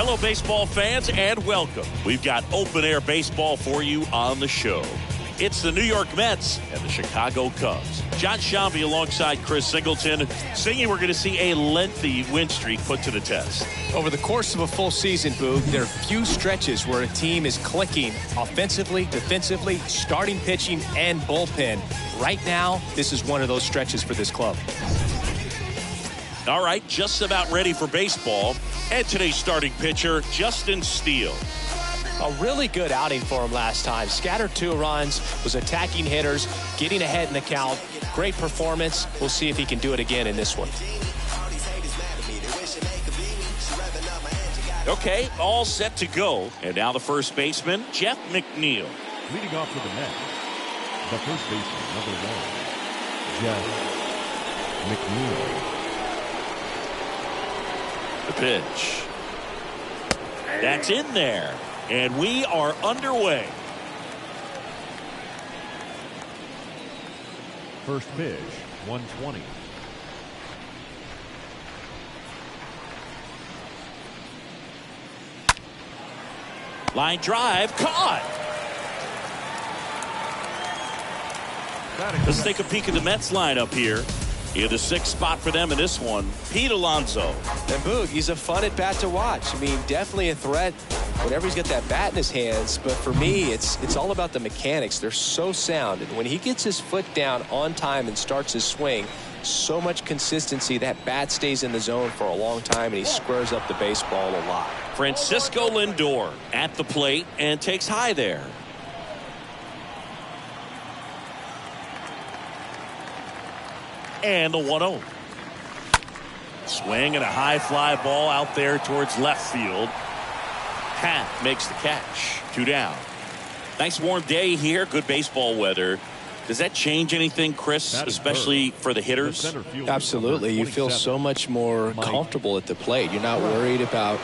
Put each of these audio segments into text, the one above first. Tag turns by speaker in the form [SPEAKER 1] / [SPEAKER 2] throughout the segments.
[SPEAKER 1] Hello, baseball fans, and welcome. We've got open-air baseball for you on the show. It's the New York Mets and the Chicago Cubs. John Shambi alongside Chris Singleton. Singing, we're going to see a lengthy win streak put to the test.
[SPEAKER 2] Over the course of a full season, Boog, there are few stretches where a team is clicking offensively, defensively, starting pitching, and bullpen. Right now, this is one of those stretches for this club.
[SPEAKER 1] All right, just about ready for baseball. And today's starting pitcher, Justin Steele.
[SPEAKER 2] A really good outing for him last time. Scattered 2 runs, was attacking hitters, getting ahead in the count. Great performance. We'll see if he can do it again in this one.
[SPEAKER 1] Okay, all set to go. And now the first baseman, Jeff McNeil.
[SPEAKER 3] Leading off for the Mets, the first baseman, number 1, Jeff McNeil.
[SPEAKER 1] The pitch. That's in there. And we are underway.
[SPEAKER 3] First pitch, 120.
[SPEAKER 1] Line drive, caught. Let's take a peek at the Mets lineup here. In the 6th spot for them in this one, Pete Alonso.
[SPEAKER 2] And Boog, he's a fun at bat to watch. I mean, definitely a threat whenever he's got that bat in his hands. But for me, it's all about the mechanics. They're so sound. And when he gets his foot down on time and starts his swing, so much consistency, that bat stays in the zone for a long time, and he squares up the baseball a lot.
[SPEAKER 1] Francisco Lindor at the plate and takes high there. And the 1-0. Swing and a high fly ball out there towards left field. Happ makes the catch. 2 down. Nice warm day here. Good baseball weather. Does that change anything, Chris, especially for the hitters?
[SPEAKER 2] Absolutely. You feel so much more comfortable at the plate. You're not worried about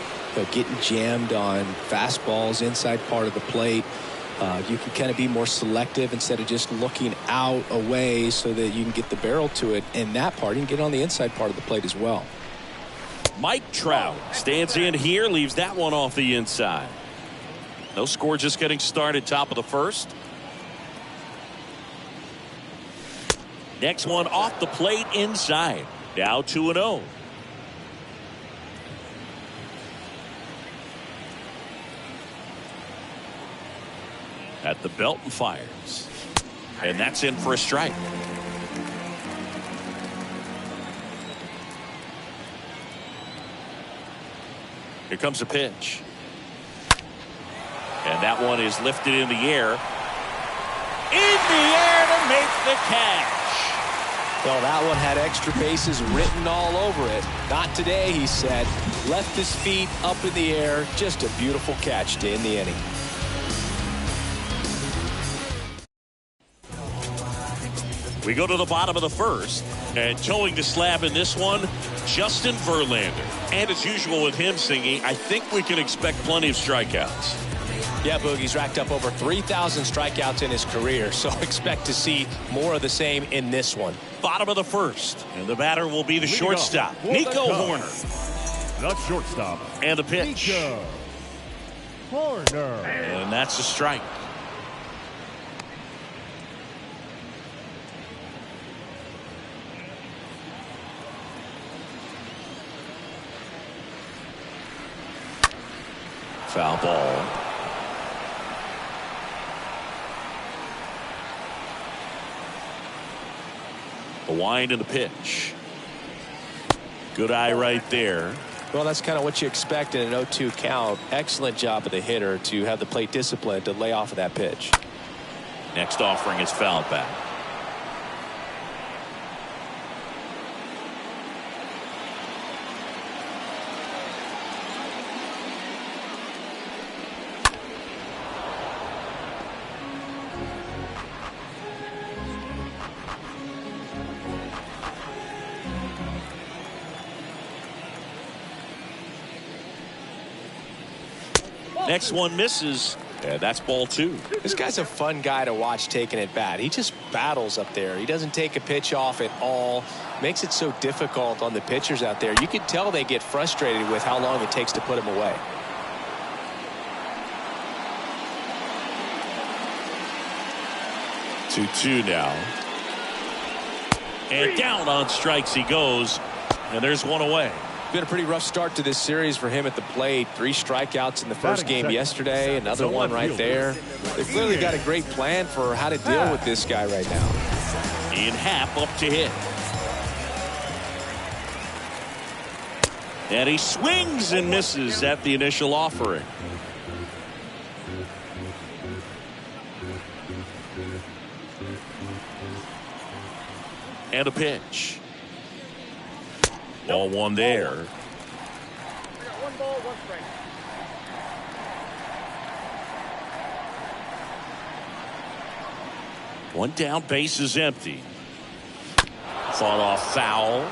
[SPEAKER 2] getting jammed on fastballs inside part of the plate. You can kind of be more selective instead of just looking out away so that you can get the barrel to it. And that part, you can get on the inside part of the plate as well.
[SPEAKER 1] Mike Trout stands in here, leaves that one off the inside. No score, just getting started, top of the first. Next one off the plate inside. Now 2-0. At the belt and fires. And that's in for a strike. Here comes a pitch. And that one is lifted in the air. In the air to make the catch.
[SPEAKER 2] Well, that one had extra bases written all over it. Not today, he said. Left his feet up in the air. Just a beautiful catch to end the inning.
[SPEAKER 1] We go to the bottom of the first, and towing the slab in this one, Justin Verlander. And as usual with him singing, I think we can expect plenty of strikeouts.
[SPEAKER 2] Yeah, Boogie's racked up over 3,000 strikeouts in his career, so expect to see more of the same in this one.
[SPEAKER 1] Bottom of the first, and the batter will be the shortstop, Nico Hoerner.
[SPEAKER 3] The shortstop.
[SPEAKER 1] And the pitch.
[SPEAKER 3] Nico Hoerner.
[SPEAKER 1] And that's a strike. Foul ball. The wind and the pitch. Good eye right there.
[SPEAKER 2] Well, that's kind of what you expect in an 0-2 count. Excellent job of the hitter to have the plate discipline to lay off of that pitch.
[SPEAKER 1] Next offering is fouled back. Next one misses. Yeah, that's ball 2.
[SPEAKER 2] This guy's a fun guy to watch taking at bat. He just battles up there. He doesn't take a pitch off at all. Makes it so difficult on the pitchers out there. You can tell they get frustrated with how long it takes to put him away.
[SPEAKER 1] 2-2 now. And down on strikes he goes. And there's one away.
[SPEAKER 2] Been a pretty rough start to this series for him at the plate. 3 strikeouts in the first game yesterday. Another one right there. They've clearly got a great plan for how to deal with this guy right now.
[SPEAKER 1] In Happ up to hit. And he swings and misses at the initial offering. And a pitch. Ball one there.
[SPEAKER 4] One ball, one strike.
[SPEAKER 1] One down, base is empty. Fought off foul.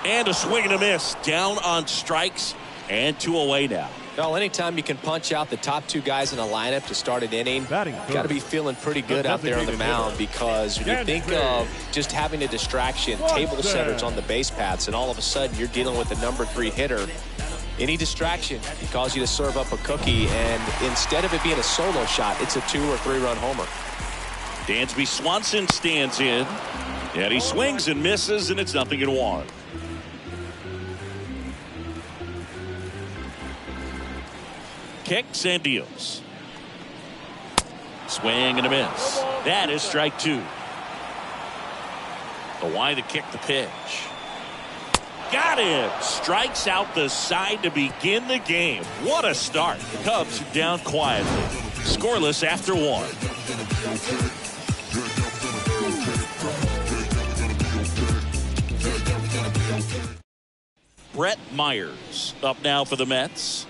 [SPEAKER 1] And a swing and a miss. Down on strikes and 2 away now.
[SPEAKER 2] Well, anytime you can punch out the top 2 guys in a lineup to start an inning, got to be feeling pretty good out there on the mound, because when you think of just having a distraction, table setters on the base paths, and all of a sudden you're dealing with the number 3 hitter, any distraction can cause you to serve up a cookie, and instead of it being a solo shot, it's a 2 or 3 run homer.
[SPEAKER 1] Dansby Swanson stands in, and he swings and misses, and it's 0-1. Kicks and deals. Swing and a miss. That is strike 2. The wide to kick the pitch. Got him. Strikes out the side to begin the game. What a start. The Cubs down quietly. Scoreless after 1. Brett Myers up now for the Mets.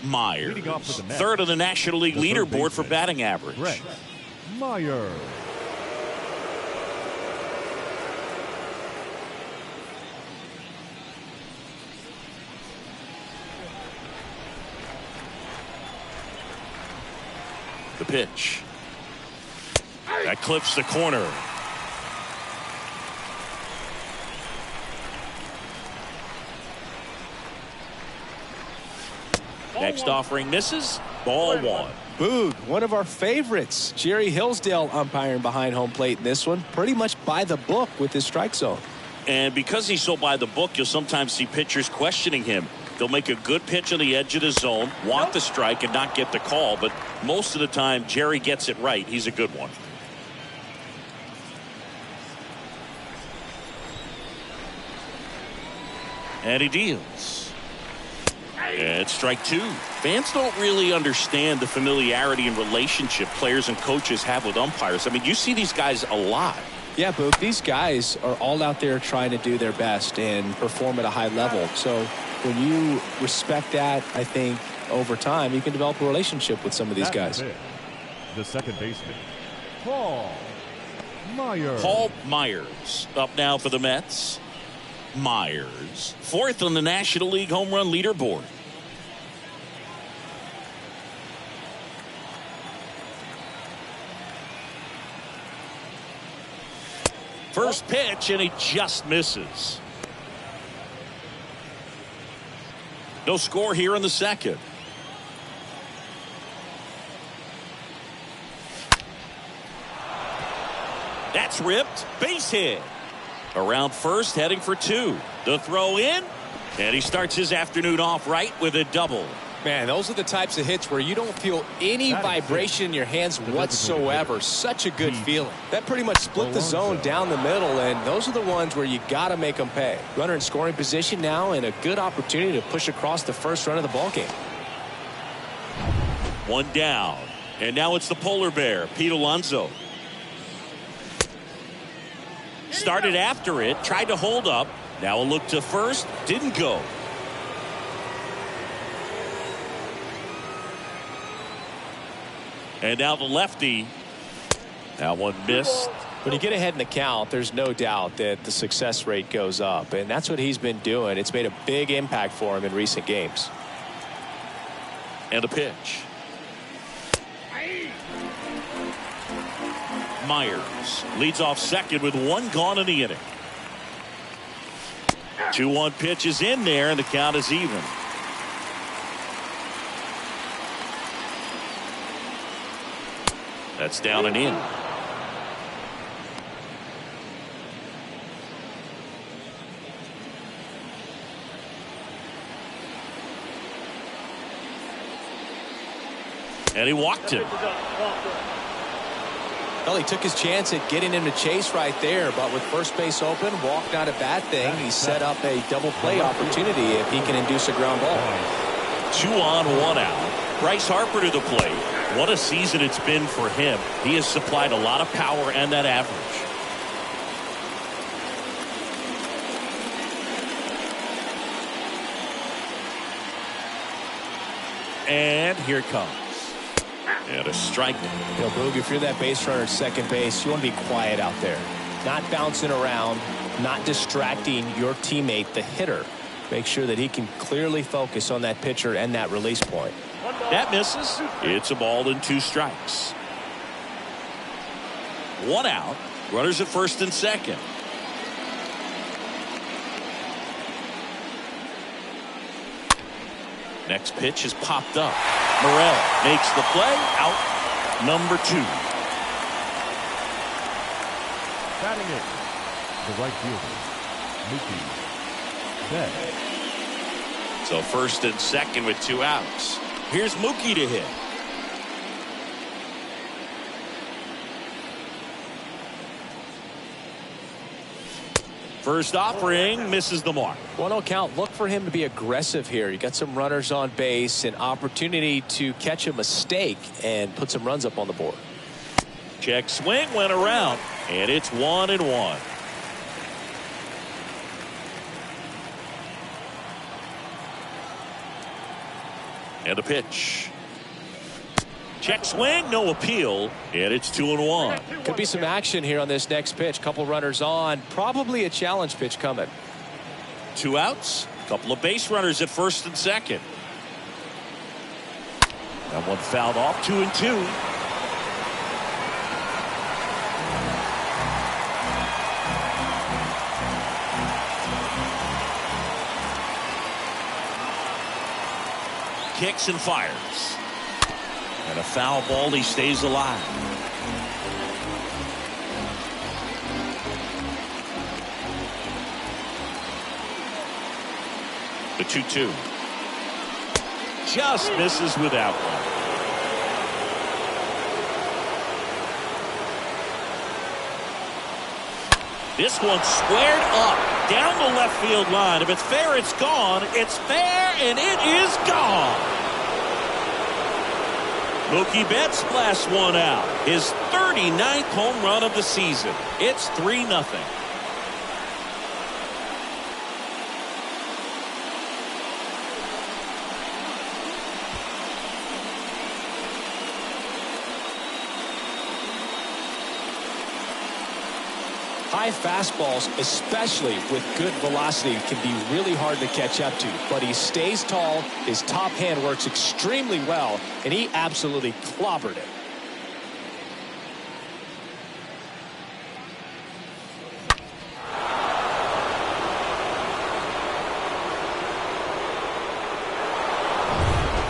[SPEAKER 1] Myers, third of the National League leaderboard for batting average.
[SPEAKER 3] Brett Myers.
[SPEAKER 1] The pitch. That clips the corner. Next offering misses. Ball 1.
[SPEAKER 2] Boog, one of our favorites. Jerry Hillsdale umpiring behind home plate in this one. Pretty much by the book with his strike zone.
[SPEAKER 1] And because he's so by the book, you'll sometimes see pitchers questioning him. They'll make a good pitch on the edge of the zone, want the strike, and not get the call. But most of the time, Jerry gets it right. He's a good one. And he deals. And it's strike 2. Fans don't really understand the familiarity and relationship players and coaches have with umpires. I mean, you see these guys a lot.
[SPEAKER 2] Yeah, Boog, these guys are all out there trying to do their best and perform at a high level. So when you respect that, I think over time you can develop a relationship with some of these guys.
[SPEAKER 3] The second baseman, Paul Myers.
[SPEAKER 1] Paul Myers up now for the Mets. Myers, 4th on the National League home run leaderboard. First pitch, and he just misses. No score here in the second. That's ripped. Base hit. Around first, heading for 2. The throw in, and he starts his afternoon off right with a double.
[SPEAKER 2] Man, those are the types of hits where you don't feel any vibration in your hands whatsoever. Such a good feeling. That pretty much split the zone down the middle, and those are the ones where you got to make them pay. Runner in scoring position now, and a good opportunity to push across the first run of the ballgame.
[SPEAKER 1] 1 down, and now it's the polar bear, Pete Alonso. Started after it, tried to hold up. Now a look to first, didn't go. And now the lefty. That one missed.
[SPEAKER 2] When you get ahead in the count, there's no doubt that the success rate goes up, and that's what he's been doing. It's made a big impact for him in recent games.
[SPEAKER 1] And a pitch. Myers leads off second with 1 gone in the inning. 2-1 pitch is in there, and the count is even. That's down and in. And he walked him.
[SPEAKER 2] Well, he took his chance at getting him to chase right there, but with first base open, walk not a bad thing. He set up a double play opportunity if he can induce a ground ball.
[SPEAKER 1] 2 on, 1 out. Bryce Harper to the plate. What a season it's been for him. He has supplied a lot of power and that average. And here it comes. And a strike.
[SPEAKER 2] You know, Boog, if you're that base runner at second base, you want to be quiet out there. Not bouncing around, not distracting your teammate, the hitter. Make sure that he can clearly focus on that pitcher and that release point.
[SPEAKER 1] That misses. It's a ball and 2 strikes. 1 out. Runners at first and second. Next pitch is popped up. Morel makes the play. Out number 2.
[SPEAKER 3] Batting it, the right fielder, Mookie Betts.
[SPEAKER 1] So first and second with 2 outs. Here's Mookie to hit. First offering misses the mark.
[SPEAKER 2] 1-0 count. Look for him to be aggressive here. You got some runners on base, an opportunity to catch a mistake and put some runs up on the board.
[SPEAKER 1] Check swing went around, and it's 1-1. And a pitch. Check swing, no appeal, and it's 2-1.
[SPEAKER 2] Could be some action here on this next pitch. Couple runners on. Probably a challenge pitch coming.
[SPEAKER 1] 2 outs. Couple of base runners at first and second. That one fouled off. 2-2. Kicks and fires. And a foul ball. He stays alive. The 2-2. Just misses without one. This one squared up down the left field line. If it's fair, it's gone. It's fair, and it is gone. Mookie Betts blasts one out. His 39th home run of the season. It's 3-0.
[SPEAKER 2] High fastballs, especially with good velocity, can be really hard to catch up to. But he stays tall, his top hand works extremely well, and he absolutely clobbered it.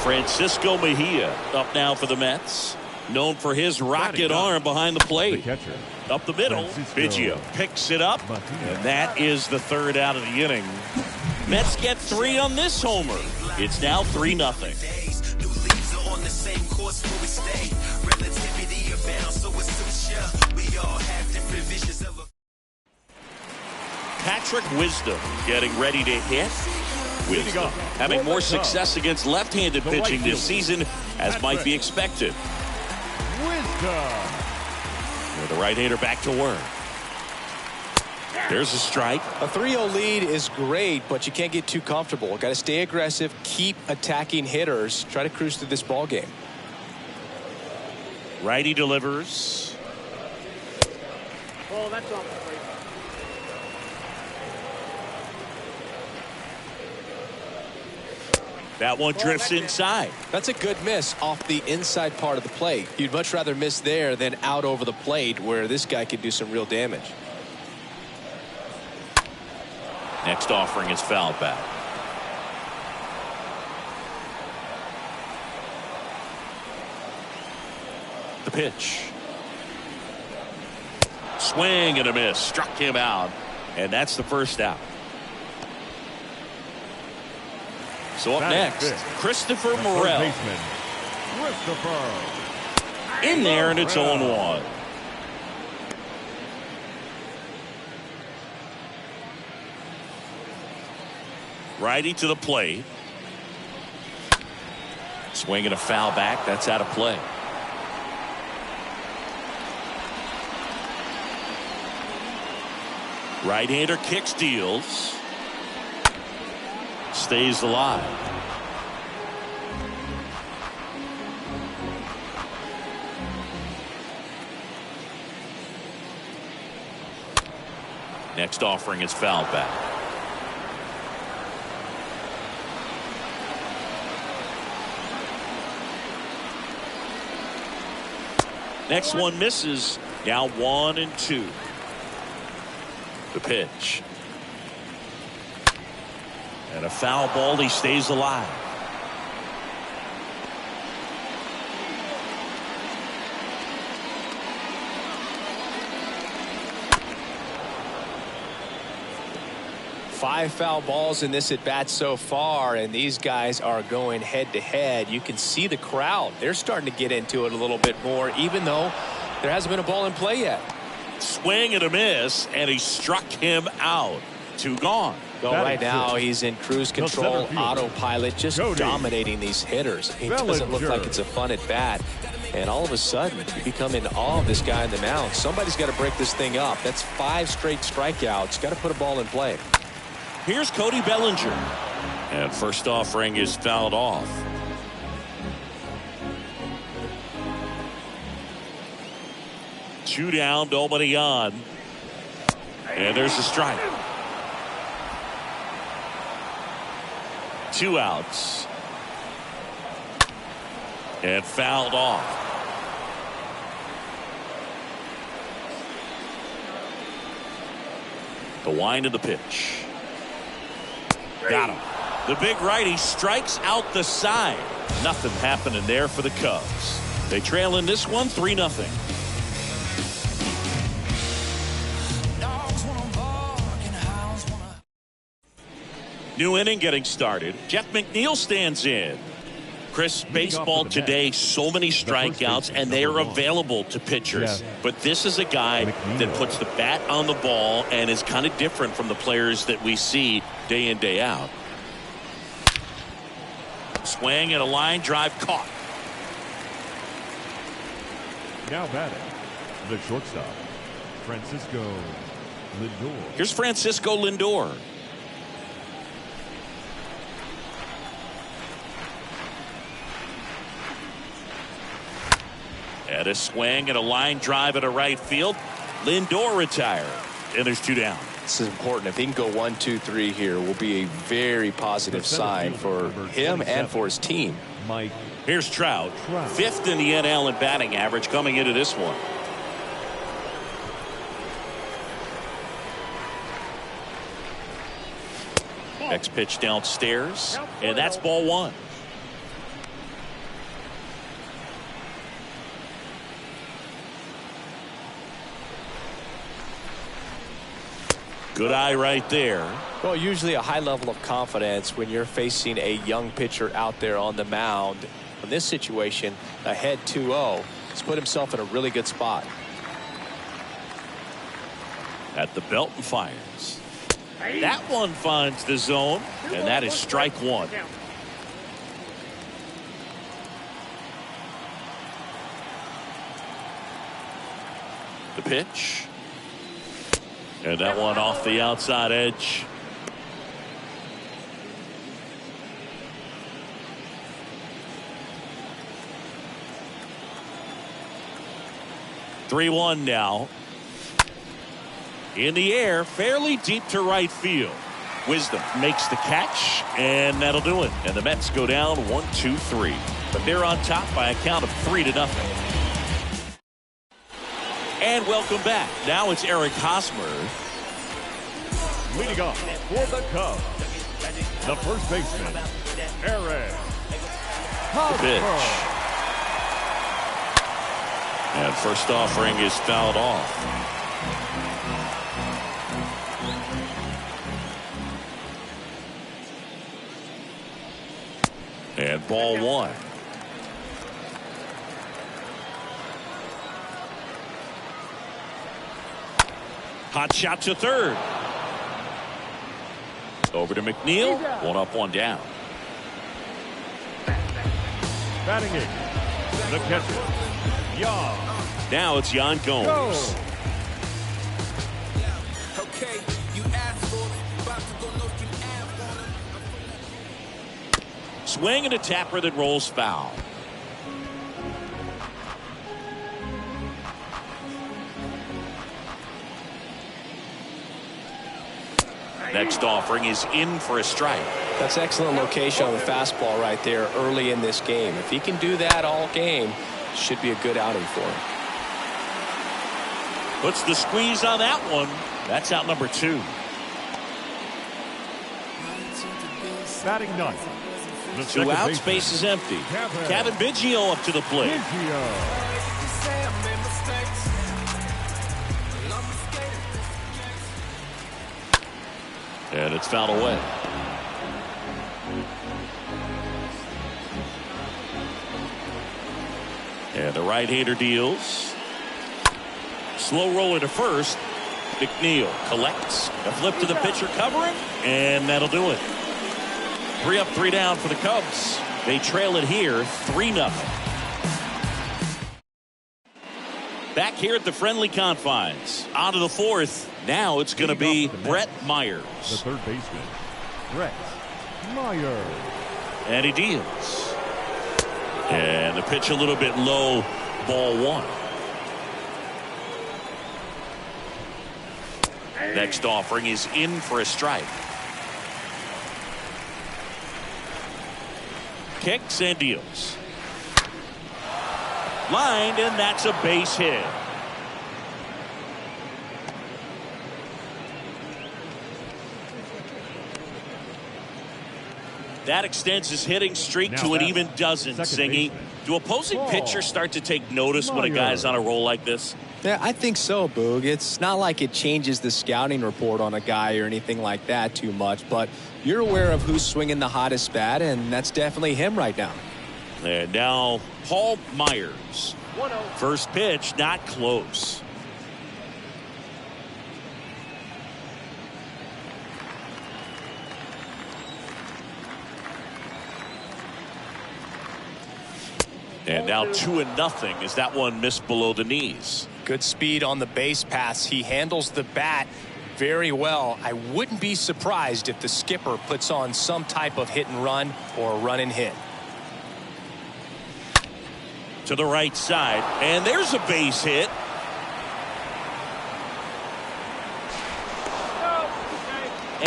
[SPEAKER 1] Francisco Mejia up now for the Mets. Known for his rocket arm behind the plate.
[SPEAKER 3] The catcher.
[SPEAKER 1] Up the middle, Biggio picks it up, and that is the 3rd out of the inning. Mets get 3 on this homer. It's now 3-0. Patrick Wisdom getting ready to hit. Wisdom having more success against left-handed pitching this season, as might be expected.
[SPEAKER 3] Wisdom.
[SPEAKER 1] The right-hander back to work. There's a strike.
[SPEAKER 2] A 3-0 lead is great, but you can't get too comfortable. Got to stay aggressive, keep attacking hitters, try to cruise through this ball game.
[SPEAKER 1] Righty delivers.
[SPEAKER 4] Oh, that's off.
[SPEAKER 1] That one drifts inside.
[SPEAKER 2] That's a good miss off the inside part of the plate. You'd much rather miss there than out over the plate, where this guy could do some real damage.
[SPEAKER 1] Next offering is fouled back. The pitch. Swing and a miss. Struck him out. And that's the first out. So up next, Christopher Morel. In there, and it's 0-1. Righty to the plate. Swing and a foul back. That's out of play. Right-hander kicks, deals. Stays alive. Next offering is fouled back. Next one misses. Now 1-2. The pitch. And a foul ball. He stays alive.
[SPEAKER 2] Five foul balls in this at bat so far, and these guys are going head to head. You can see the crowd. They're starting to get into it a little bit more, even though there hasn't been a ball in play yet.
[SPEAKER 1] Swing and a miss, and he struck him out. 2 gone.
[SPEAKER 2] Well, right now he's in cruise control, autopilot, just dominating these hitters. It doesn't look like it's a fun at bat. And all of a sudden, you become in awe of this guy on the mound. Somebody's got to break this thing up. That's 5 straight strikeouts. Got to put a ball in play.
[SPEAKER 1] Here's Cody Bellinger. And first offering is fouled off. Two down, nobody on. And there's a strike. 2 outs. And fouled off. The wind of the pitch. Got him. The big righty strikes out the side. Nothing happening there for the Cubs. They trail in this one 3-0. New inning getting started. Jeff McNeil stands in. Chris, baseball today, so many strikeouts, and they are available to pitchers. But this is a guy that puts the bat on the ball and is kind of different from the players that we see day in, day out. Swing and a line drive caught.
[SPEAKER 3] Now batting, the shortstop, Francisco Lindor.
[SPEAKER 1] Here's Francisco Lindor. At a swing and a line drive at a right field. Lindor retired. And there's 2 down.
[SPEAKER 2] This is important. If he can go 1, 2, 3 here, will be a very positive sign for him and for his team.
[SPEAKER 3] Mike.
[SPEAKER 1] Here's Trout. 5th in the NL in batting average coming into this one. Next pitch downstairs. And that's ball 1. Good eye right there.
[SPEAKER 2] Well, usually a high level of confidence when you're facing a young pitcher out there on the mound. In this situation, ahead 2-0, he's put himself in a really good spot.
[SPEAKER 1] At the belt and fires. That one finds the zone, and that is strike 1. The pitch. And that one off the outside edge. (3-1) now. In the air, fairly deep to right field. Wisdom makes the catch, and that'll do it. And the Mets go down 1-2-3. But they're on top by a count of 3-0. And welcome back. Now it's Eric Hosmer.
[SPEAKER 3] Leading off for the Cubs, the first baseman, Aaron.
[SPEAKER 1] The pitch. And first offering is fouled off. And ball one. Hot shot to third. Over to McNeil. One up, one down.
[SPEAKER 3] Batting in, the catcher, Jan.
[SPEAKER 1] Now it's Jan Gomes. Swing and a tapper that rolls foul. Next offering is in for a strike.
[SPEAKER 2] That's excellent location on the fastball right there early in this game. If he can do that all game, should be a good outing for him.
[SPEAKER 1] Puts the squeeze on that one. That's out number 2.
[SPEAKER 3] Batting ninth, the
[SPEAKER 1] 2 outs, base is empty. Kevin Biggio up to the plate. And it's fouled away. And the right-hander deals. Slow roller to first. McNeil collects. A flip to the pitcher covering. And that'll do it. 3 up, 3 down for the Cubs. They trail it here 3-0. Back here at the friendly confines. On to the 4th. Now it's going to be Brett Myers.
[SPEAKER 3] The third baseman, Brett Myers.
[SPEAKER 1] And he deals. And the pitch a little bit low. Ball 1. Next offering is in for a strike. Kicks and deals. Lined, and that's a base hit. That extends his hitting streak to an even dozen, Singy. Do opposing pitchers start to take notice when a guy's on a roll like this?
[SPEAKER 2] Yeah, I think so, Boog. It's not like it changes the scouting report on a guy or anything like that too much, but you're aware of who's swinging the hottest bat, and that's definitely him right now.
[SPEAKER 1] And now Paul Myers. First pitch, not close. And now 2-0 as that one missed below the knees.
[SPEAKER 2] Good speed on the base paths. He handles the bat very well. I wouldn't be surprised if the skipper puts on some type of hit and run or run and hit.
[SPEAKER 1] To the right side, and there's a base hit.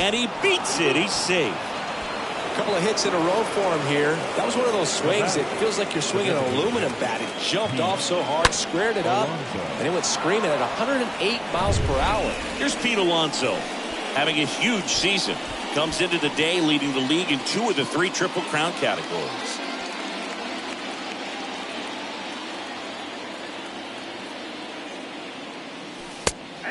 [SPEAKER 1] And he beats it. He's safe.
[SPEAKER 2] A couple of hits in a row for him here. That was one of those swings that feels like you're swinging an aluminum bat. It jumped off so hard, squared it up, and it went screaming at 108 miles per hour.
[SPEAKER 1] Here's Pete Alonso having a huge season. Comes into the day leading the league in 2 of the 3 Triple Crown categories.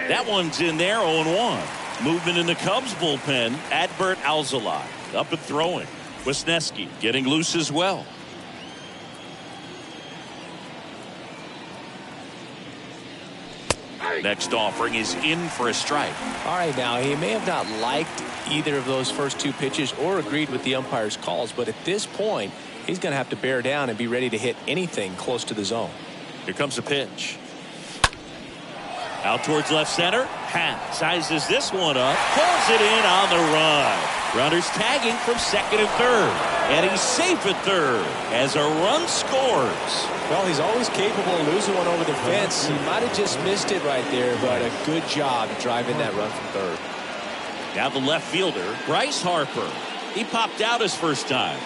[SPEAKER 1] That one's in there, 0-1. Movement in the Cubs bullpen. Adbert Alzolay up and throwing. Wisniewski getting loose as well. Next offering is in for a strike.
[SPEAKER 2] All right, now he may have not liked either of those first 2 pitches or agreed with the umpire's calls, but at this point he's going to have to bear down and be ready to hit anything close to the zone.
[SPEAKER 1] Here comes the pitch. Out towards left center. Pat sizes this one up. Pulls it in on the run. Runners tagging from second and third. And he's safe at third as a run scores.
[SPEAKER 2] Well, he's always capable of losing one over the fence. He might have just missed it right there, but a good job driving that run from third.
[SPEAKER 1] Now the left fielder, Bryce Harper. He popped out his first time.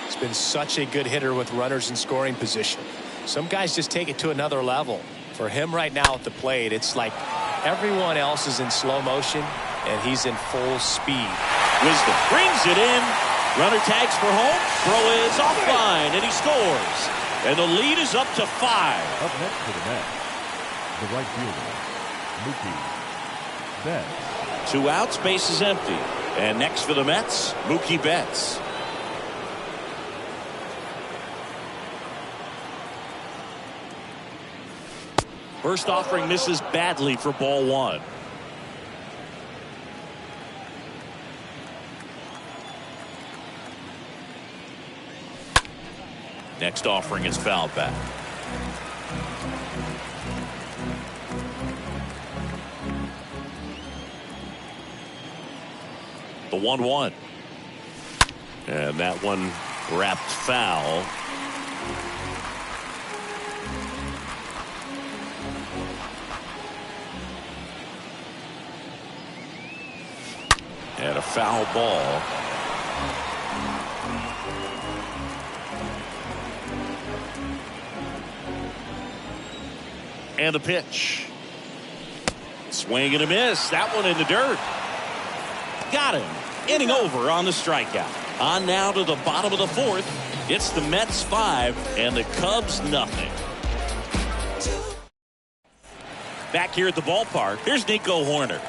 [SPEAKER 2] He's been such a good hitter with runners in scoring position. Some guys just take it to another level. For him right now at the plate, it's like everyone else is in slow motion and he's in full speed.
[SPEAKER 1] Wisdom brings it in. Runner tags for home. Throw is offline, and he scores. And the lead is up to 5.
[SPEAKER 3] Up next for the Mets, the right fielder, Mookie Betts.
[SPEAKER 1] 2 outs, base is empty. And next for the Mets, Mookie Betts. First offering misses badly for ball 1. Next offering is fouled back. The 1-1. And that one wrapped foul. And a foul ball. And the pitch. Swing and a miss. That one in the dirt. Got him. Inning over on the strikeout. On now to the bottom of the 4th. It's the Mets 5 and the Cubs nothing. Back here at the ballpark, here's Nico Horner.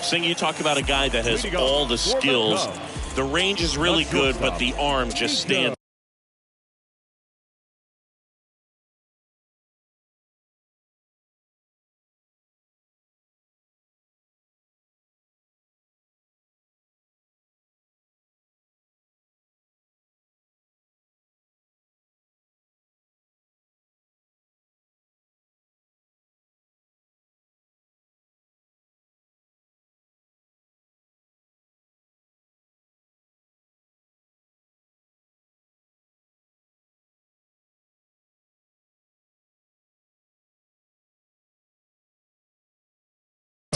[SPEAKER 1] Sing, you talk about a guy that has all the skills. The range is really good, but the arm just stands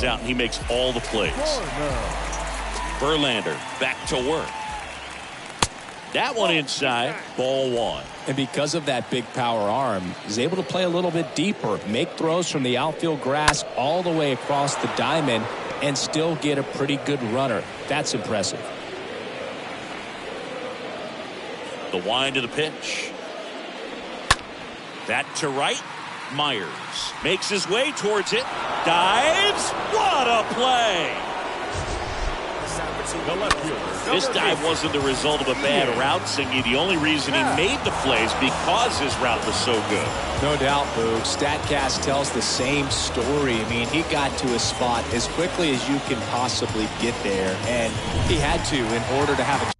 [SPEAKER 1] out, and he makes all the plays. Verlander back to work. That one inside, ball 1.
[SPEAKER 2] And because of that big power arm, he's able to play a little bit deeper, make throws from the outfield grass all the way across the diamond, and still get a pretty good runner. That's impressive.
[SPEAKER 1] The wind of the pitch. That to right. Myers makes his way towards it. Dives. What a play.
[SPEAKER 3] The left fielder.
[SPEAKER 1] This dive wasn't the result of a bad route, Singy. The only reason he made the plays because his route was so good.
[SPEAKER 2] No doubt, Boog. StatCast tells the same story. I mean, he got to a spot as quickly as you can possibly get there, and he had to in order to have a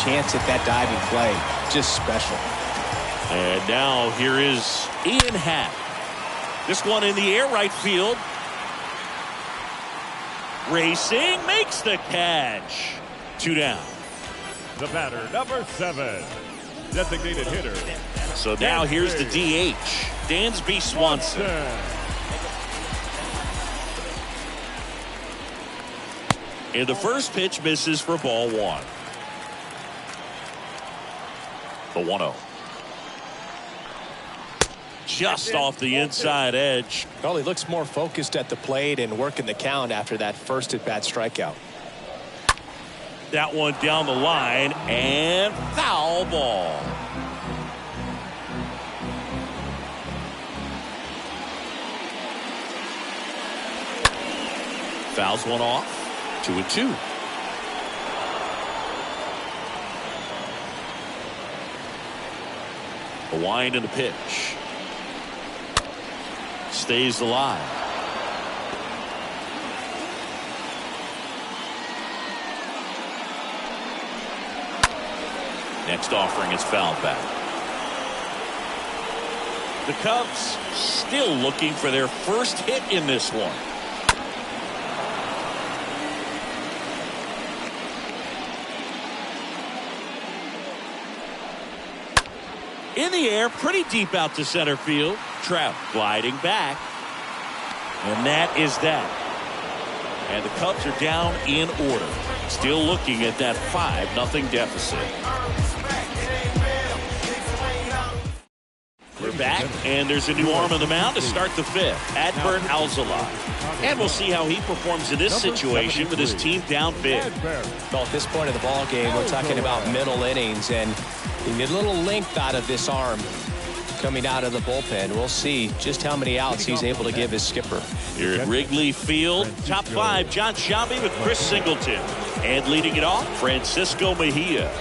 [SPEAKER 2] chance at that diving play. Just special.
[SPEAKER 1] And now here is Ian Happ. This one in the air, right field. Racing, makes the catch. 2 down.
[SPEAKER 3] The batter, number 7, designated hitter.
[SPEAKER 1] So now here's the DH, Dansby Swanson. And the first pitch misses for ball 1. The 1-0. Just off the inside edge.
[SPEAKER 2] Well, he looks more focused at the plate and working the count after that first at-bat strikeout.
[SPEAKER 1] That one down the line and foul ball. Fouls one off. 2-2. A wind and a pitch. Stays alive. Next offering is fouled back. The Cubs still looking for their first hit in this one. In the air, pretty deep out to center field. Trout gliding back. And that is that. And the Cubs are down in order. Still looking at that 5-0 deficit. We're back, and there's a new arm on the mound to start the fifth. Adbert Alzolay. And we'll see how he performs in this situation with his team down big.
[SPEAKER 2] Well, at this point of the ball game, we're talking about middle innings, and you need a little length out of this arm coming out of the bullpen. We'll see just how many outs he's able to give his skipper.
[SPEAKER 1] Here at Wrigley Field, top five, John Sciambi with Chris Singleton. And leading it off, Francisco Mejia.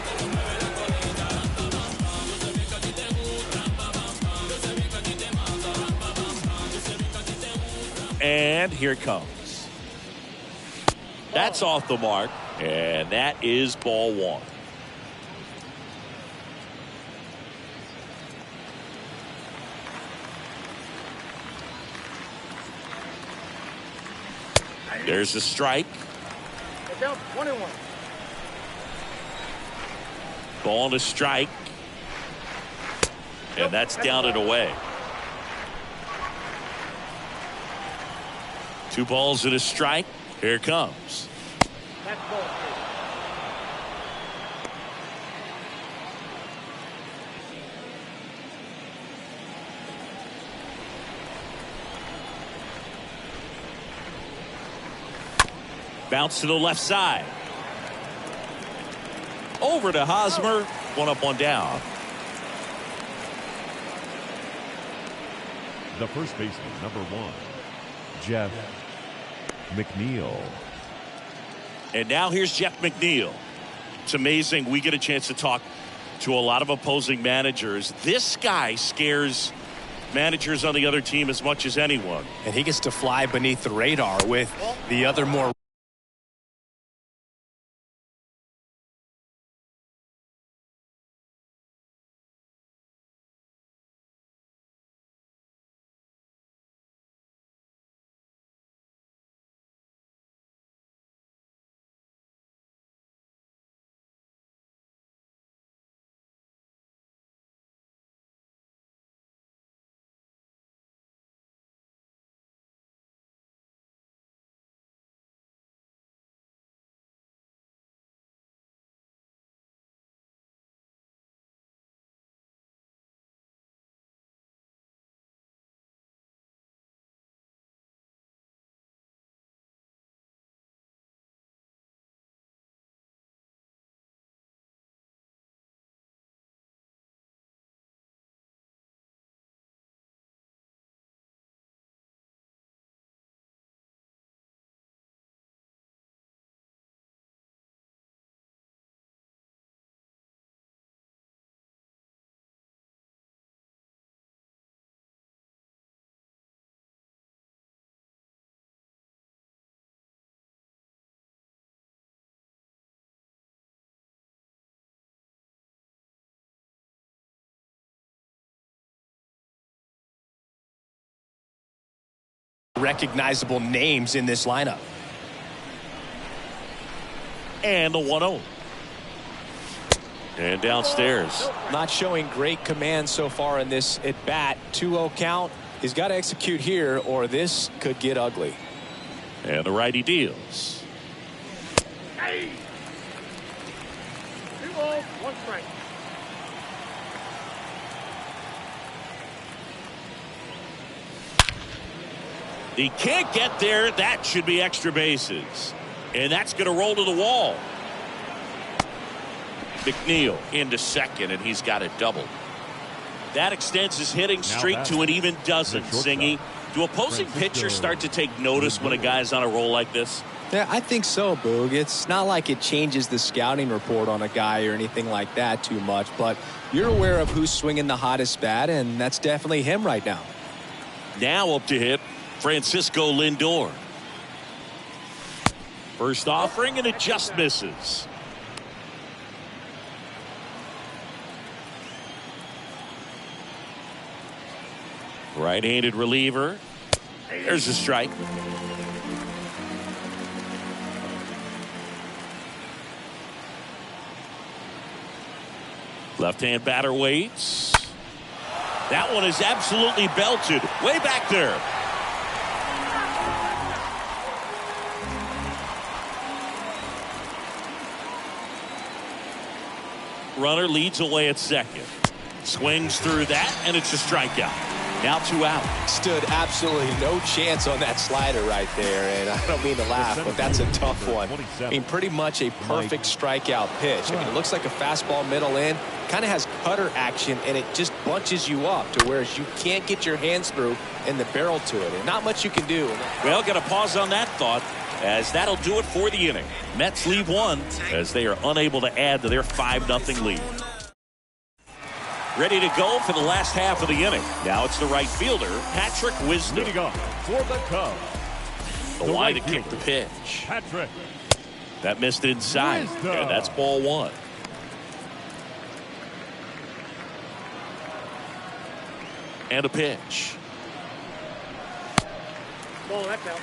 [SPEAKER 1] And here it comes. That's off the mark, and that is ball one. There's the strike.
[SPEAKER 4] Down 1-1.
[SPEAKER 1] Ball to strike. And that's down and away. 2 balls and a strike. Here it comes.
[SPEAKER 4] That's ball 3.
[SPEAKER 1] Bounce to the left side. Over to Hosmer. 1 up, 1 down.
[SPEAKER 3] The first baseman, number 1, Jeff McNeil.
[SPEAKER 1] And now here's Jeff McNeil. It's amazing. We get a chance to talk to a lot of opposing managers. This guy scares managers on the other team as much as anyone.
[SPEAKER 2] And he gets to fly beneath the radar with the other more recognizable names in this lineup.
[SPEAKER 1] And the 1-0. And downstairs.
[SPEAKER 2] Not showing great command so far in this at bat. 2-0 count. He's got to execute here or this could get ugly.
[SPEAKER 1] And the righty deals.
[SPEAKER 4] Hey. 2 balls, 1 strike.
[SPEAKER 1] He can't get there. That should be extra bases. And that's going to roll to the wall. McNeil into second, and he's got it doubled. That extends his hitting streak to an even dozen, Singy. Do opposing pitchers start to take notice when a guy's on a roll like this?
[SPEAKER 2] Yeah, I think so, Boog. It's not like it changes the scouting report on a guy or anything like that too much, but you're aware of who's swinging the hottest bat, and that's definitely him right now.
[SPEAKER 1] Now up to hit, Francisco Lindor. First offering, and it just misses. Right-handed reliever. There's a strike. Left-hand batter waits. That one is absolutely belted. Way back there. Runner leads away at second. Swings through that, and it's a strikeout. Now 2 out.
[SPEAKER 2] Stood absolutely no chance on that slider right there, and I don't mean to laugh, but that's a tough one. I mean, pretty much a perfect strikeout pitch. I mean, it looks like a fastball middle in, kind of has cutter action, and it just bunches you up to whereas you can't get your hands through in the barrel to it, and not much you can do.
[SPEAKER 1] Well, got to pause on that thought, as that'll do it for the inning. Mets leave one as they are unable to add to their 5-0 lead. Ready to go for the last half of the inning. Now it's the right fielder, Patrick Wisdom.
[SPEAKER 3] Leading off for the Cubs,
[SPEAKER 1] The wide to kick the pitch.
[SPEAKER 3] Patrick.
[SPEAKER 1] That missed inside,
[SPEAKER 3] Wisdom.
[SPEAKER 1] and that's ball 1. And a pitch.
[SPEAKER 4] Ball, that's out.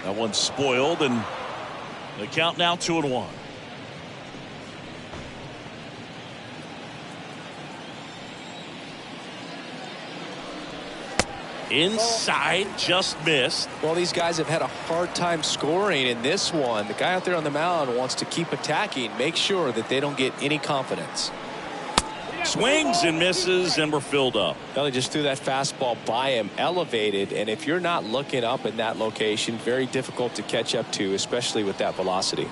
[SPEAKER 1] That one's spoiled, and the count now 2-1. Inside, just missed.
[SPEAKER 2] Well, these guys have had a hard time scoring in this one. The guy out there on the mound wants to keep attacking, make sure that they don't get any confidence.
[SPEAKER 1] Swings and misses, and we're filled up.
[SPEAKER 2] Well, they just threw that fastball by him, elevated, and if you're not looking up in that location, very difficult to catch up to, especially with that velocity.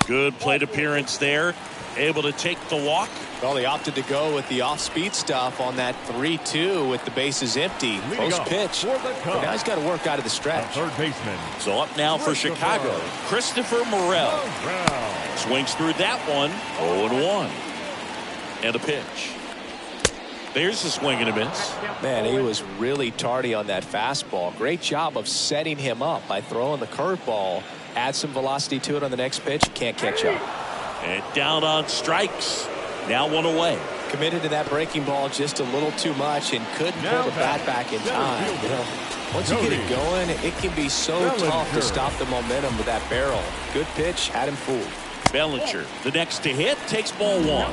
[SPEAKER 1] Good plate appearance there. Able to take the walk.
[SPEAKER 2] Well, they opted to go with the off-speed stuff on that 3-2 with the bases empty. Post pitch. But now he's got to work out of the stretch.
[SPEAKER 3] Third baseman.
[SPEAKER 1] So up now for Chicago, Christopher Morel. Swings through that one. 0-1. And a pitch. There's a swing and a miss.
[SPEAKER 2] Man, he was really tardy on that fastball. Great job of setting him up by throwing the curveball. Add some velocity to it on the next pitch. Can't catch up.
[SPEAKER 1] And down on strikes. Now 1 away.
[SPEAKER 2] Committed to that breaking ball just a little too much and couldn't pull the bat back in time. You know, once you get it going, it can be so tough to stop the momentum with that barrel. Good pitch, had him fooled.
[SPEAKER 1] Bellinger, the next to hit, takes ball 1.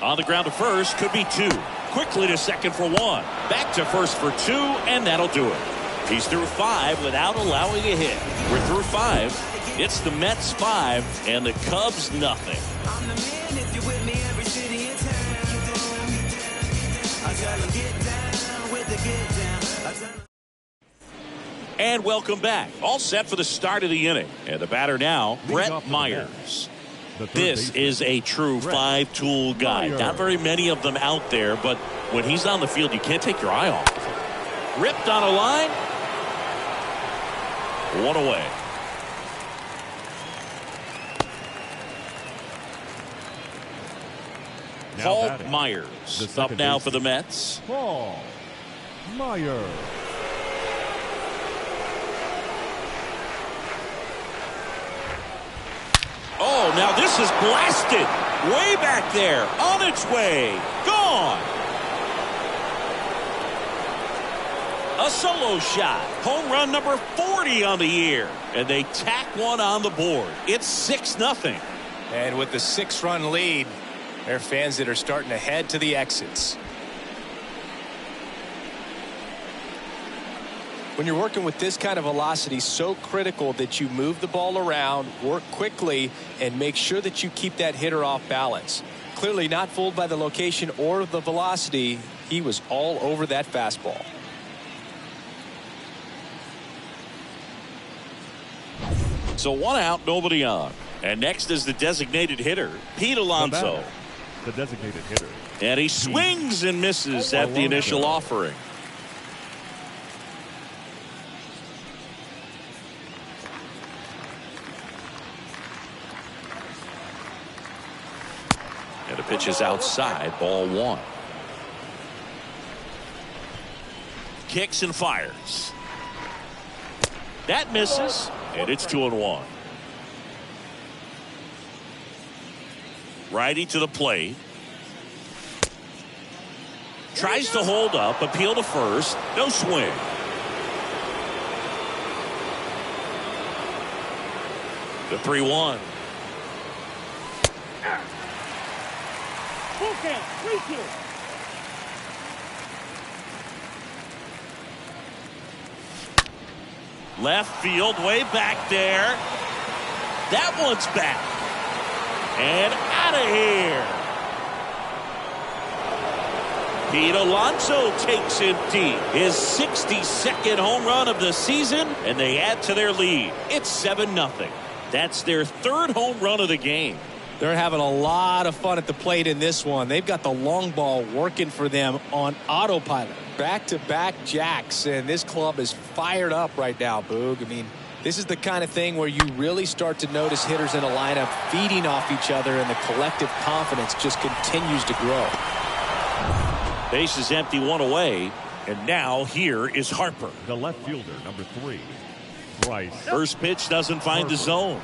[SPEAKER 1] On the ground to first, could be 2. Quickly to second for 1. Back to first for 2, and that'll do it. He's through 5 without allowing a hit. We're through 5. It's the Mets 5 and the Cubs nothing. And welcome back. All set for the start of the inning. And the batter now, Brett Myers. This is a true 5-tool guy. Not very many of them out there, but when he's on the field, you can't take your eye off. Ripped on a line. 1 away. Paul Myers up now for the Mets.
[SPEAKER 3] Paul Myers.
[SPEAKER 1] Oh, now this is blasted. Way back there. On its way. Gone. A solo shot. Home run number 40 on the year. And they tack one on the board. It's 6-0.
[SPEAKER 2] And with the 6-run lead, there are fans that are starting to head to the exits. When you're working with this kind of velocity, so critical that you move the ball around, work quickly, and make sure that you keep that hitter off balance. Clearly not fooled by the location or the velocity. He was all over that fastball.
[SPEAKER 1] So 1 out, nobody on. And next is the designated hitter, Pete Alonso.
[SPEAKER 3] The designated hitter.
[SPEAKER 1] And he swings and misses at the initial offering. And the pitch is outside, ball 1. Kicks and fires. That misses, and it's 2-1. Righty to the plate. Tries to hold up, appeal to first, no swing. The 3-1.
[SPEAKER 4] Full count, 3-2.
[SPEAKER 1] Left field, way back there. That one's back. And out of here. Pete Alonso takes him deep. His 62nd home run of the season, and they add to their lead. It's 7-0. That's their 3rd home run of the game.
[SPEAKER 2] They're having a lot of fun at the plate in this one. They've got the long ball working for them on autopilot. Back-to-back jacks, and this club is fired up right now, Boog. I mean, this is the kind of thing where you really start to notice hitters in a lineup feeding off each other, and the collective confidence just continues to grow.
[SPEAKER 1] Base is empty, 1 away, and now here is Harper.
[SPEAKER 3] The left fielder, number 3, Bryce.
[SPEAKER 1] First pitch doesn't find the zone.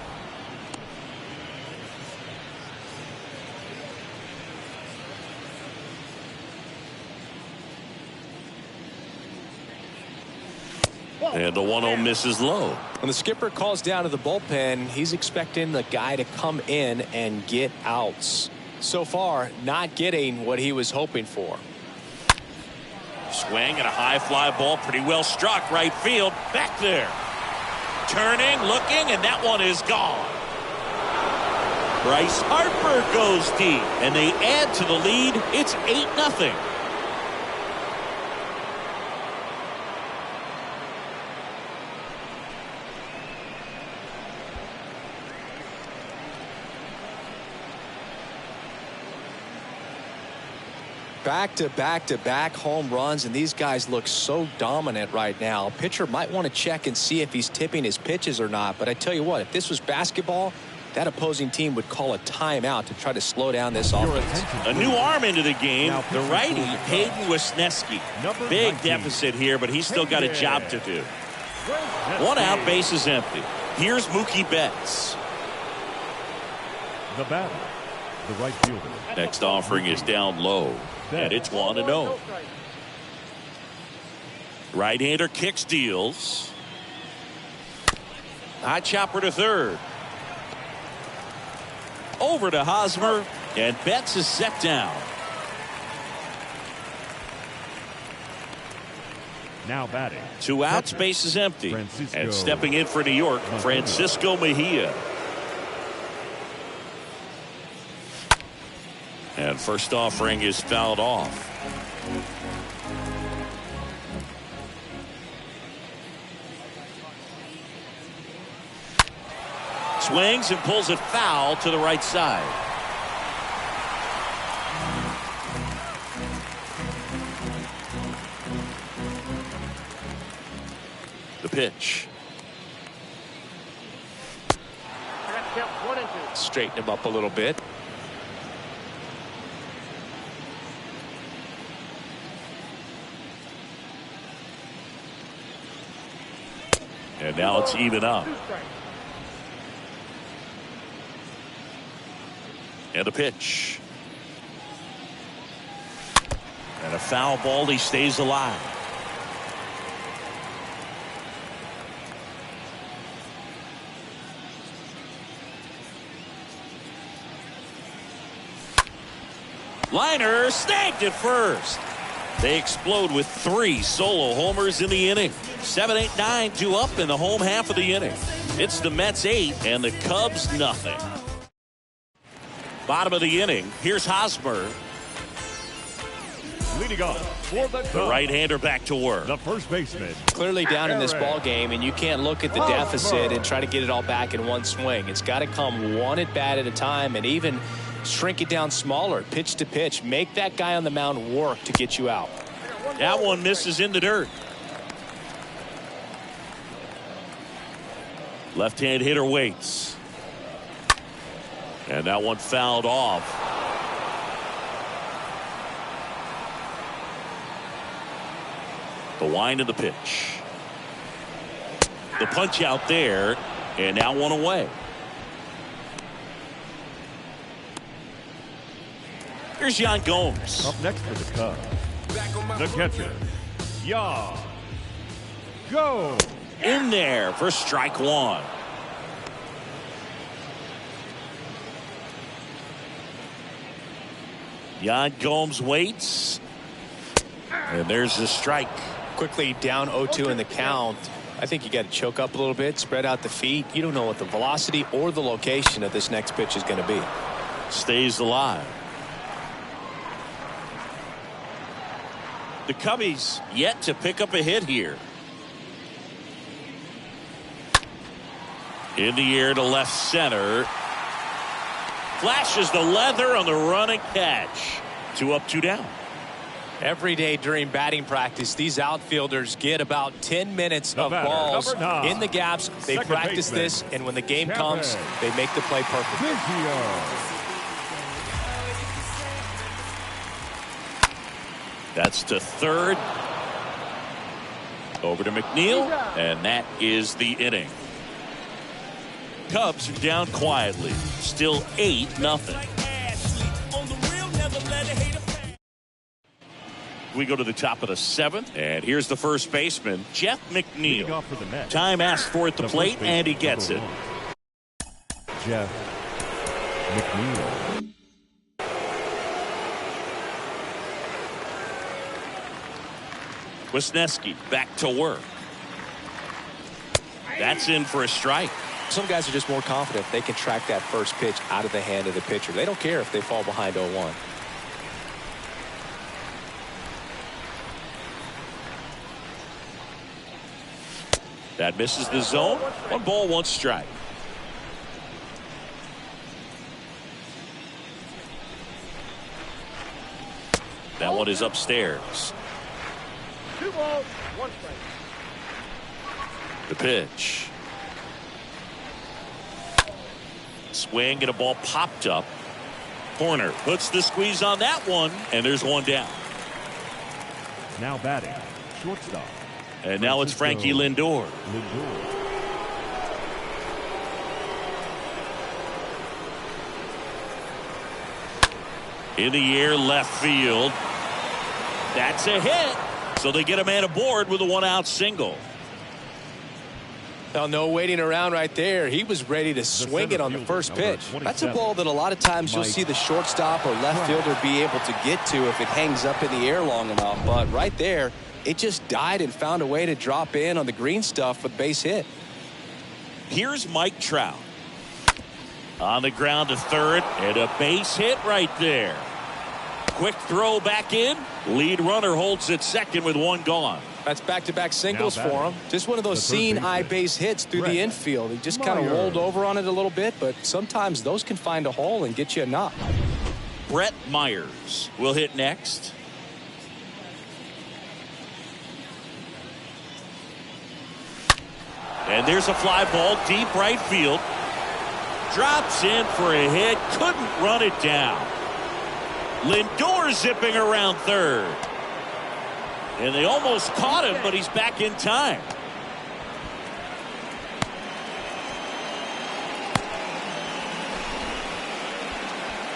[SPEAKER 1] And the 1-0 misses low.
[SPEAKER 2] When the skipper calls down to the bullpen, he's expecting the guy to come in and get outs. So far, not getting what he was hoping for.
[SPEAKER 1] Swing and a high fly ball, pretty well struck, right field, back there. Turning, looking, and that one is gone. Bryce Harper goes deep, and they add to the lead. It's 8-0.
[SPEAKER 2] Back-to-back-to-back home runs, and these guys look so dominant right now. Pitcher might want to check and see if he's tipping his pitches or not, but I tell you what, if this was basketball, that opposing team would call a timeout to try to slow down this offense.
[SPEAKER 1] A new arm into the game, the righty, Hayden Wisniewski. Big
[SPEAKER 3] 19.
[SPEAKER 1] Deficit here, but he's still got a job to do. 1 out, base is empty. Here's Mookie Betts.
[SPEAKER 3] The batter, the right fielder.
[SPEAKER 1] Next offering is down low, and it's 1-0. Right-hander kicks, deals. High chopper to third. Over to Hosmer, and Betts is set down.
[SPEAKER 3] Now batting.
[SPEAKER 1] 2 outs, base is empty.
[SPEAKER 3] Francisco.
[SPEAKER 1] And stepping in for New York, Francisco Mejia. And first offering is fouled off. Swings and pulls it foul to the right side. The pitch.
[SPEAKER 4] Count 1 and 2.
[SPEAKER 2] Straighten him up a little bit.
[SPEAKER 1] And now it's even up.
[SPEAKER 4] 2 strikes.
[SPEAKER 1] And a pitch. And a foul ball. He stays alive. Liner snagged at first. They explode with 3 solo homers in the inning. 7, 8, 9 due up in the home half of the inning. It's the Mets 8 and the Cubs nothing. Bottom of the inning. Here's Hosmer.
[SPEAKER 3] Leading off for the Cubs,
[SPEAKER 1] right-hander back to work.
[SPEAKER 3] the first baseman.
[SPEAKER 2] Clearly down in this ball game, and you can't look at the deficit and try to get it all back in one swing. It's got to come one at bat at a time, and even shrink it down smaller, pitch to pitch. Make that guy on the mound work to get you out.
[SPEAKER 1] That one misses in the dirt. Left-hand hitter waits. And that one fouled off. The wind of the pitch. The punch out there, and now one away. Here's Yan Gomes.
[SPEAKER 3] Up next for the Cubs, the catcher, Yan Gomes.
[SPEAKER 1] In there for strike one. Yan Gomes waits. And there's the strike.
[SPEAKER 2] Quickly down 0-2 in the count. I think you got to choke up a little bit, spread out the feet. You don't know what the velocity or the location of this next pitch is going to be.
[SPEAKER 1] Stays alive. The Cubbies yet to pick up a hit here. In the air to left center. Flashes the leather on the running catch. 2 up, 2 down.
[SPEAKER 2] Every day during batting practice, these outfielders get about 10 minutes of balls in the gaps. They practice this, and when the game comes, they make the play perfect.
[SPEAKER 1] That's to third. Over to McNeil, and that is the inning. Cubs are down quietly. Still 8-0. We go to the top of the 7th, and here's the first baseman, Jeff McNeil. Time asked for at the plate, and he gets it.
[SPEAKER 3] Jeff McNeil.
[SPEAKER 1] Wisniewski back to work. That's in for a strike.
[SPEAKER 2] Some guys are just more confident they can track that first pitch out of the hand of the pitcher. They don't care if they fall behind 0-1.
[SPEAKER 1] That misses the zone. 1 ball, 1 strike. That one is upstairs.
[SPEAKER 4] 2 balls, 1 strike.
[SPEAKER 1] The pitch. Swing and a ball popped up. Horner puts the squeeze on that one, and there's 1 down.
[SPEAKER 3] Now batting, shortstop.
[SPEAKER 1] And now it's Frankie Lindor. In the air, left field. That's a hit. So they get a man aboard with a 1-out single.
[SPEAKER 2] Well, no waiting around right there. He was ready to swing it on the first pitch. That's a ball that a lot of times you'll see the shortstop or left fielder be able to get to if it hangs up in the air long enough. But right there, it just died and found a way to drop in on the green stuff with base hit.
[SPEAKER 1] Here's Mike Trout. On the ground to third, and a base hit right there. Quick throw back in. Lead runner holds at second with 1 gone.
[SPEAKER 2] That's back-to-back singles for him. Just one of those seeing-eye base hits through the infield. He just kind of rolled over on it a little bit, but sometimes those can find a hole and get you a knock.
[SPEAKER 1] Brett Myers will hit next. And there's a fly ball deep right field. Drops in for a hit. Couldn't run it down. Lindor zipping around third. And they almost caught him, but he's back in time.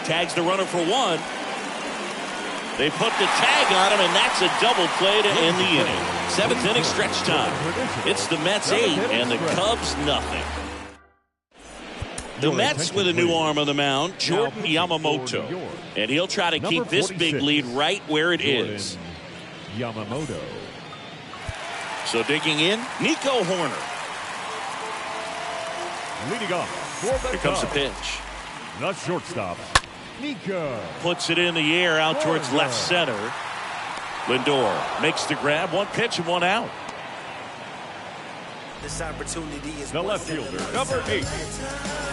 [SPEAKER 1] Tags the runner for 1. They put the tag on him, and that's a double play to end the inning. 7th inning stretch time. It's the Mets 8 and the Cubs nothing. The Mets with a new arm on the mound, Jordan Yamamoto. And he'll try to keep this big lead right where it is.
[SPEAKER 3] Yamamoto.
[SPEAKER 1] So digging in, Nico Horner.
[SPEAKER 3] Leading off for the
[SPEAKER 1] Here comes the
[SPEAKER 3] Cubs,
[SPEAKER 1] pitch.
[SPEAKER 3] the shortstop, Nico.
[SPEAKER 1] Puts it in the air out towards left center. Lindor makes the grab. One pitch and one out.
[SPEAKER 5] This opportunity is
[SPEAKER 3] The left fielder, number 8.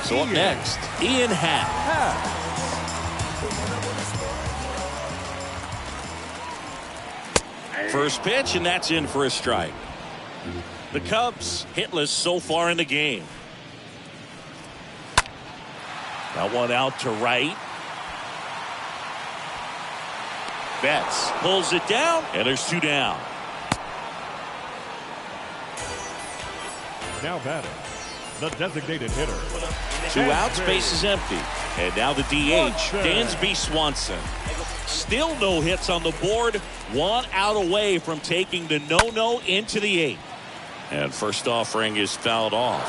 [SPEAKER 1] So up next, Ian Happ. First pitch, and that's in for a strike. The Cubs hitless so far in the game. That one out to right. Betts pulls it down, and there's 2 down.
[SPEAKER 3] Now batting, the designated hitter.
[SPEAKER 1] 2 outs, base is empty. And now the DH, Dansby Swanson. Still no hits on the board. 1 out away from taking the no-no into the 8th. And first offering is fouled off.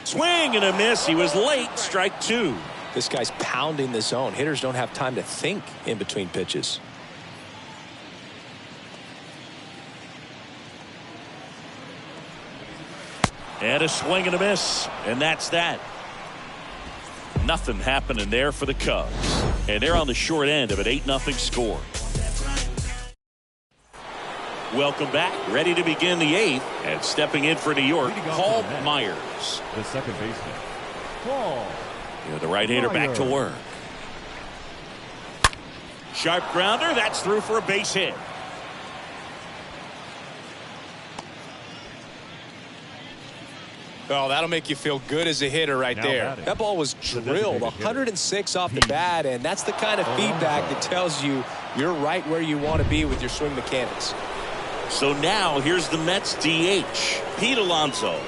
[SPEAKER 1] Swing and a miss. He was late. Strike 2.
[SPEAKER 2] This guy's pounding the zone. Hitters don't have time to think in between pitches.
[SPEAKER 1] And a swing and a miss. And that's that. Nothing happening there for the Cubs. And they're on the short end of an 8-0 score. Welcome back. Ready to begin the 8th. And stepping in for New York, Paul Myers.
[SPEAKER 3] The second baseman, Paul.
[SPEAKER 1] The right-hander back to work. Sharp grounder. That's through for a base hit.
[SPEAKER 2] Oh, that'll make you feel good as a hitter right there. That ball was drilled 106 off the bat, and that's the kind of feedback that tells you you're right where you want to be with your swing mechanics.
[SPEAKER 1] So now here's the Mets DH, Pete Alonso.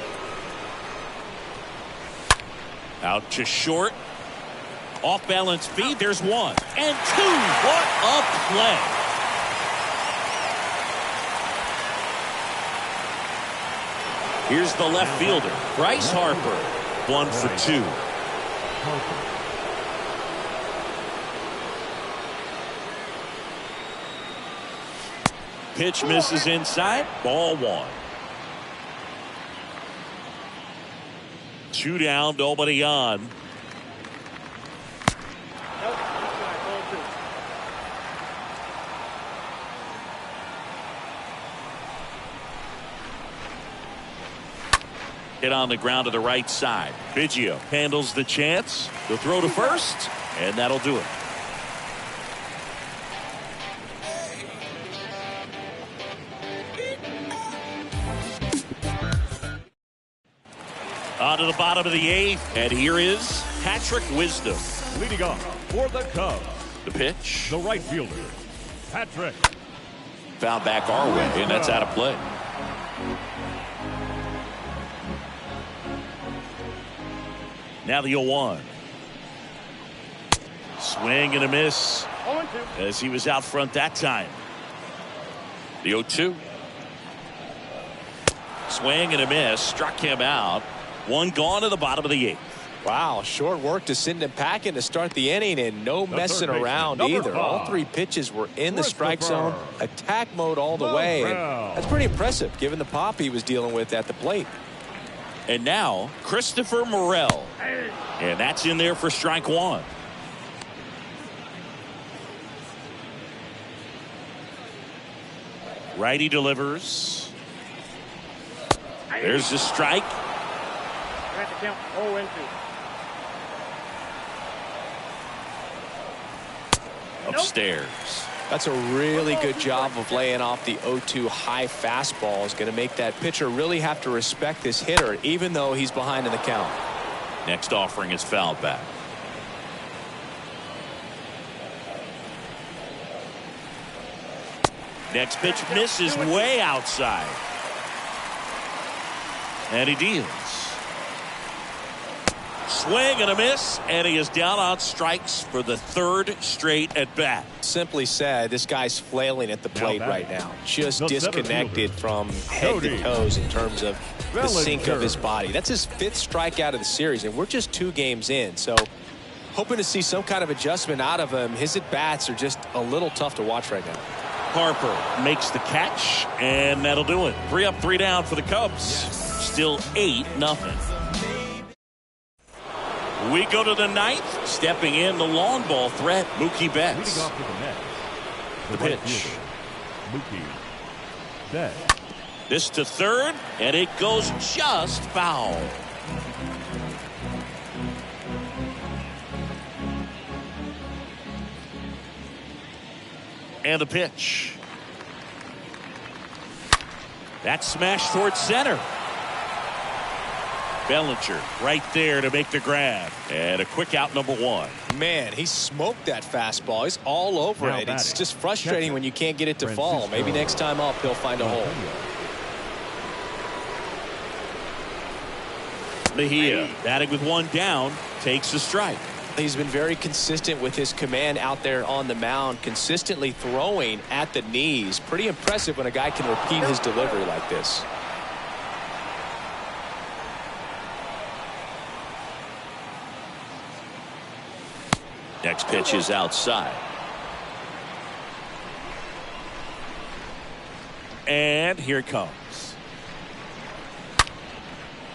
[SPEAKER 1] Out to short. Off balance feed. There's 1 and 2. What a play. Here's the left fielder, Bryce Harper. 1 for 2. Pitch misses inside. Ball 1. 2 down, nobody on. Hit on the ground to the right side. Biggio handles the chance. The throw to first, and that'll do it. On to the bottom of the 8th, and here is Patrick Wisdom.
[SPEAKER 3] Leading off for the Cubs,
[SPEAKER 1] The pitch.
[SPEAKER 3] the right fielder, Patrick.
[SPEAKER 1] Found back our way, and that's out of play. Now the 0-1. Swing and a miss
[SPEAKER 4] 0-2.
[SPEAKER 1] as he was out front that time. The 0-2. Swing and a miss. Struck him out. 1 gone to the bottom of the 8th.
[SPEAKER 2] Wow, short work to send him packing to start the inning, and no messing around either. All 3 pitches were in the strike zone. Attack mode all the way. And that's pretty impressive given the pop he was dealing with at the plate.
[SPEAKER 1] And now Christopher Morel. And that's in there for strike 1. Righty delivers. There's the strike.
[SPEAKER 4] You're at the count 0-2.
[SPEAKER 1] Upstairs.
[SPEAKER 2] That's a really good job of laying off the 0-2 high fastball. Is going to make that pitcher really have to respect this hitter, even though he's behind in the count.
[SPEAKER 1] Next offering is fouled back. Next pitch misses way outside. And he deals. Swing and a miss, and he is down on strikes for the 3rd straight at bat.
[SPEAKER 2] Simply said, this guy's flailing at the plate right now. Just disconnected from head to toes in terms of the sink of his body. That's his 5th strikeout of the series, and we're just 2 games in. So hoping to see some kind of adjustment out of him. His at-bats are just a little tough to watch right now.
[SPEAKER 1] Harper makes the catch, and that'll do it. 3 up, 3 down for the Cubs. Still 8-0. We go to the ninth. Stepping in, the long ball threat, Mookie Betts.
[SPEAKER 3] Leading off for the Mets,
[SPEAKER 1] The
[SPEAKER 3] right
[SPEAKER 1] pitch.
[SPEAKER 3] fielder, Mookie Betts.
[SPEAKER 1] This to third, and it goes just foul. And the pitch. That's smashed towards center. Bellinger right there to make the grab. And a quick out, number one.
[SPEAKER 2] Man, he smoked that fastball. He's all over
[SPEAKER 3] Now
[SPEAKER 2] it. It's
[SPEAKER 3] batting.
[SPEAKER 2] just frustrating
[SPEAKER 3] Catcher.
[SPEAKER 2] when you can't get it to fall. Maybe next time up he'll find a hole.
[SPEAKER 1] Mejia batting with one down, takes a strike.
[SPEAKER 2] He's been very consistent with his command out there on the mound, consistently throwing at the knees. Pretty impressive when a guy can repeat his delivery like this.
[SPEAKER 1] Next pitch is outside. And here it comes.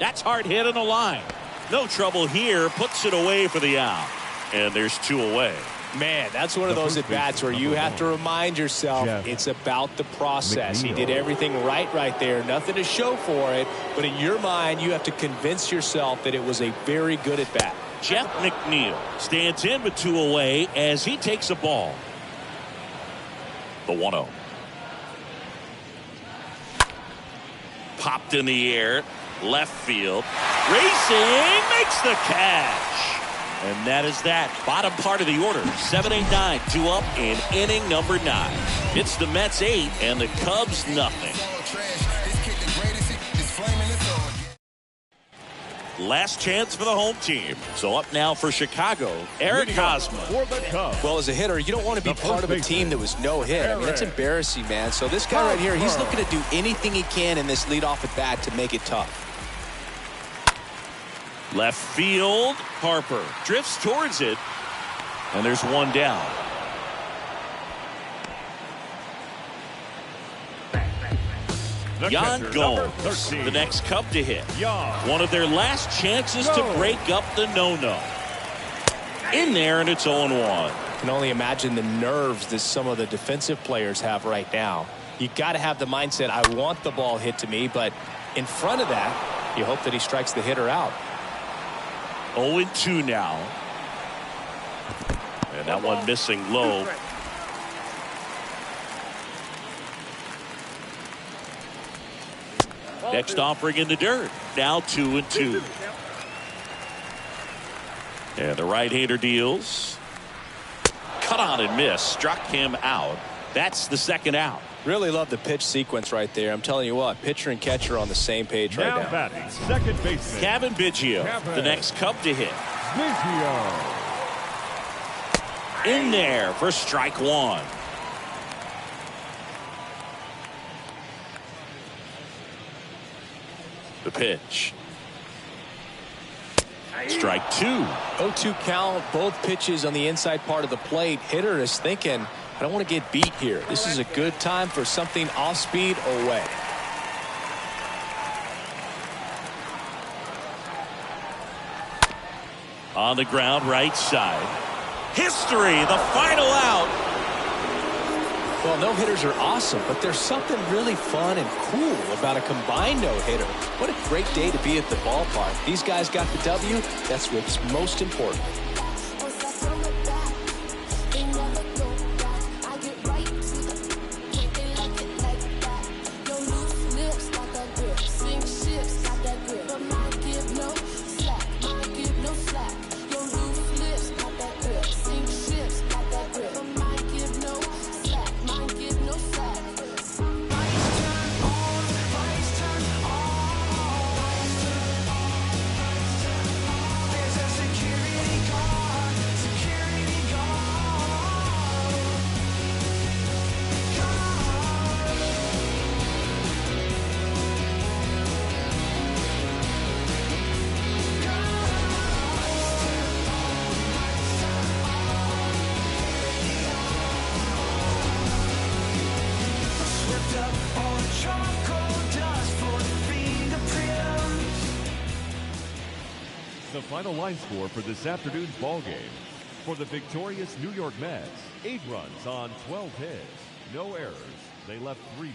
[SPEAKER 1] That's hard hit on the line. No trouble here. Puts it away for the out. And there's two away.
[SPEAKER 2] Man, that's one of those at-bats where you have to remind yourself it's about the process. He did everything right there. Nothing to show for it. But in your mind, you have to convince yourself that it was a very good at-bat.
[SPEAKER 1] Jeff McNeil stands in with two away as he takes a ball. The 1-0. Popped in the air. Left field. Racing makes the catch. And that is that. Bottom part of the order. 7-8-9. 2 up in inning number 9. It's the Mets 8 and the Cubs nothing. Last chance for the home team. So up now for Chicago, Eric Hosmer.
[SPEAKER 3] For the Cubs.
[SPEAKER 2] Well, as a hitter, you don't want to be part of a team that was no hit. I mean, that's embarrassing, man. So this guy right here, he's looking to do anything he can in this leadoff at bat to make it tough.
[SPEAKER 1] Left field, Harper drifts towards it, and there's one down. Yan Gomes, the next Cub to hit. One of their last chances to break up the no-no. In there, and it's 0-1.
[SPEAKER 2] I can only imagine the nerves that some of the defensive players have right now. You got to have the mindset, I want the ball hit to me, but in front of that, you hope that he strikes the hitter out.
[SPEAKER 1] 0-2 now. And that one missing low. Next offering in the dirt. Now 2-2. And the right-hander deals. Cut on and miss. Struck him out. That's the second out.
[SPEAKER 2] Really love the pitch sequence right there. I'm telling you what, pitcher and catcher are on the same page right now.
[SPEAKER 3] Batting, second baseman.
[SPEAKER 1] Kevin Biggio, the next Cub to hit.
[SPEAKER 3] Biggio.
[SPEAKER 1] In there for strike one. The pitch. Strike two.
[SPEAKER 2] 0-2 count, both pitches on the inside part of the plate. Hitter is thinking, I don't want to get beat here. This is a good time for something off speed away.
[SPEAKER 1] On the ground, right side. History, the final out.
[SPEAKER 2] Well, no-hitters are awesome, but there's something really fun and cool about a combined no-hitter. What a great day to be at the ballpark. These guys got the W. That's what's most important.
[SPEAKER 3] final line score for this afternoon's ball game. For the victorious New York Mets, 8 runs on 12 hits, no errors. They left 3